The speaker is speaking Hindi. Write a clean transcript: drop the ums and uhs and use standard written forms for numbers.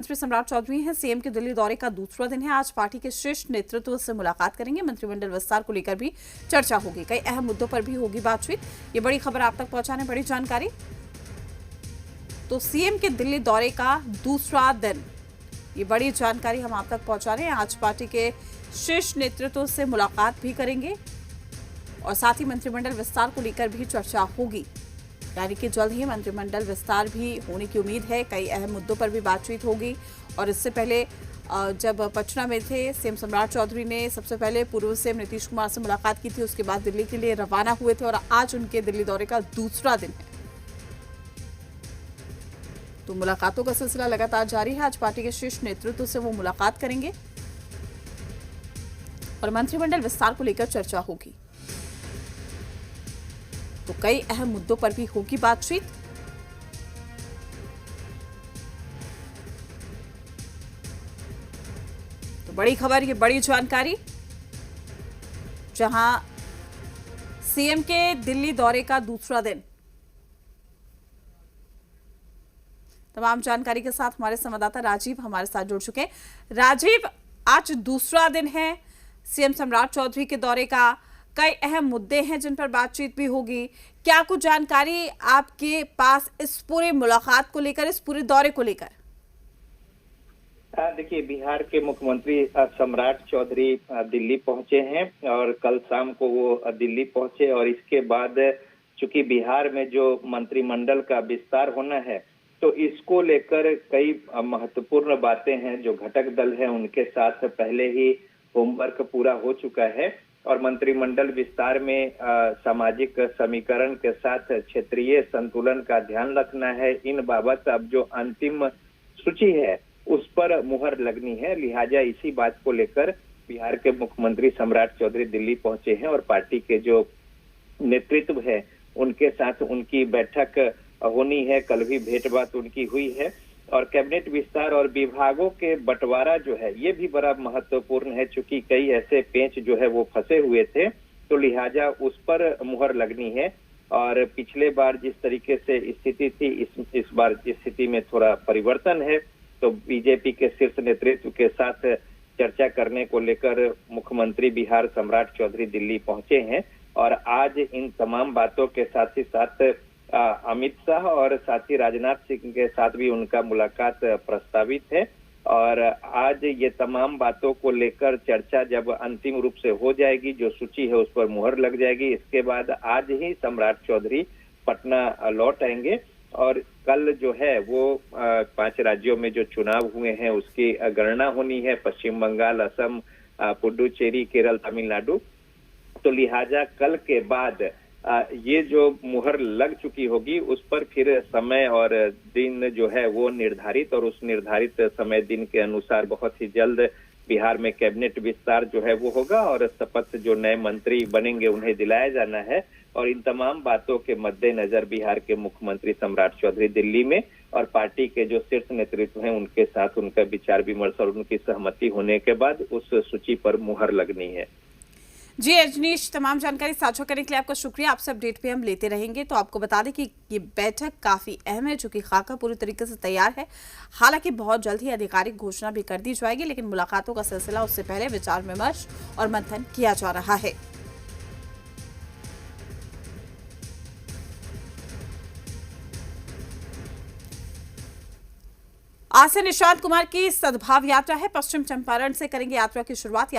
मंत्री सम्राट चौधरी हैं। सीएम के दिल्ली दौरे का दूसरा दिन है। आज पार्टी के शीर्ष नेतृत्व से मुलाकात करेंगे। मंत्रिमंडल विस्तार को लेकर भी चर्चा होगी। कई अहम मुद्दों पर भी होगी बातचीत। ये बड़ी खबर आप तक पहुंचाने बड़ी जानकारी। तो सीएम के दिल्ली दौरे का दूसरा दिन, ये बड़ी जानकारी हम आप तक पहुंचा रहे हैं। आज पार्टी के शीर्ष नेतृत्व से मुलाकात भी करेंगे और साथ ही मंत्रिमंडल विस्तार को लेकर भी चर्चा होगी। यानी कि जल्द ही मंत्रिमंडल विस्तार भी होने की उम्मीद है। कई अहम मुद्दों पर भी बातचीत होगी। और इससे पहले जब पटना में थे, सीएम सम्राट चौधरी ने सबसे पहले पूर्व सीएम नीतीश कुमार से मुलाकात की थी। उसके बाद दिल्ली के लिए रवाना हुए थे और आज उनके दिल्ली दौरे का दूसरा दिन है। तो मुलाकातों का सिलसिला लगातार जारी है। आज पार्टी के शीर्ष नेतृत्व से वो मुलाकात करेंगे और मंत्रिमंडल विस्तार को लेकर चर्चा होगी। तो कई अहम मुद्दों पर भी होगी बातचीत। तो बड़ी खबर, ये बड़ी जानकारी, जहां सीएम के दिल्ली दौरे का दूसरा दिन। तमाम जानकारी के साथ हमारे संवाददाता राजीव हमारे साथ जुड़ चुके हैं। राजीव, आज दूसरा दिन है सीएम सम्राट चौधरी के दौरे का। कई अहम मुद्दे हैं जिन पर बातचीत भी होगी। क्या कुछ जानकारी आपके पास इस पूरे मुलाकात को लेकर, इस पूरे दौरे को लेकर? देखिए, बिहार के मुख्यमंत्री सम्राट चौधरी दिल्ली पहुंचे हैं और कल शाम को वो दिल्ली पहुंचे। और इसके बाद चूंकि बिहार में जो मंत्रिमंडल का विस्तार होना है, तो इसको लेकर कई महत्वपूर्ण बातें हैं। जो घटक दल हैं उनके साथ पहले ही होमवर्क पूरा हो चुका है और मंत्रिमंडल विस्तार में सामाजिक समीकरण के साथ क्षेत्रीय संतुलन का ध्यान रखना है। इन बाबत अब जो अंतिम सूची है उस पर मुहर लगनी है। लिहाजा इसी बात को लेकर बिहार के मुख्यमंत्री सम्राट चौधरी दिल्ली पहुंचे हैं और पार्टी के जो नेतृत्व है उनके साथ उनकी बैठक होनी है। कल भी भेंटवार्ता उनकी हुई है और कैबिनेट विस्तार और विभागों के बंटवारा जो है ये भी बड़ा महत्वपूर्ण है। चूंकि कई ऐसे पेंच जो है वो फंसे हुए थे, तो लिहाजा उस पर मुहर लगनी है। और पिछले बार जिस तरीके से स्थिति थी, इस बार स्थिति में थोड़ा परिवर्तन है। तो बीजेपी के शीर्ष नेतृत्व के साथ चर्चा करने को लेकर मुख्यमंत्री बिहार सम्राट चौधरी दिल्ली पहुंचे हैं और आज इन तमाम बातों के साथ ही साथ अमित शाह और साथ ही राजनाथ सिंह के साथ भी उनका मुलाकात प्रस्तावित है। और आज ये तमाम बातों को लेकर चर्चा जब अंतिम रूप से हो जाएगी, जो सूची है उस पर मुहर लग जाएगी, इसके बाद आज ही सम्राट चौधरी पटना लौट आएंगे। और कल जो है वो 5 राज्यों में जो चुनाव हुए हैं उसकी गणना होनी है। पश्चिम बंगाल, असम, पुडुचेरी, केरल, तमिलनाडु। तो लिहाजा कल के बाद ये जो मुहर लग चुकी होगी उस पर फिर समय और दिन जो है वो निर्धारित, और उस निर्धारित समय दिन के अनुसार बहुत ही जल्द बिहार में कैबिनेट विस्तार जो है वो होगा और शपथ जो नए मंत्री बनेंगे उन्हें दिलाया जाना है। और इन तमाम बातों के मद्देनजर बिहार के मुख्यमंत्री सम्राट चौधरी दिल्ली में और पार्टी के जो शीर्ष नेतृत्व हैं उनके साथ उनका विचार विमर्श और उनकी सहमति होने के बाद उस सूची पर मुहर लगनी है। जी रजनीश, तमाम जानकारी साझा करने के लिए आपका शुक्रिया। आपसे अपडेट भी हम लेते रहेंगे। तो आपको बता दें कि ये बैठक काफी अहम है, जो कि खाका पूरी तरीके से तैयार है। हालांकि बहुत जल्द ही आधिकारिक घोषणा भी कर दी जाएगी, लेकिन मुलाकातों का सिलसिला उससे पहले विचार विमर्श और मंथन किया जा रहा है। आज से निशांत कुमार की सद्भाव यात्रा है। पश्चिम चंपारण से करेंगे यात्रा की शुरुआत।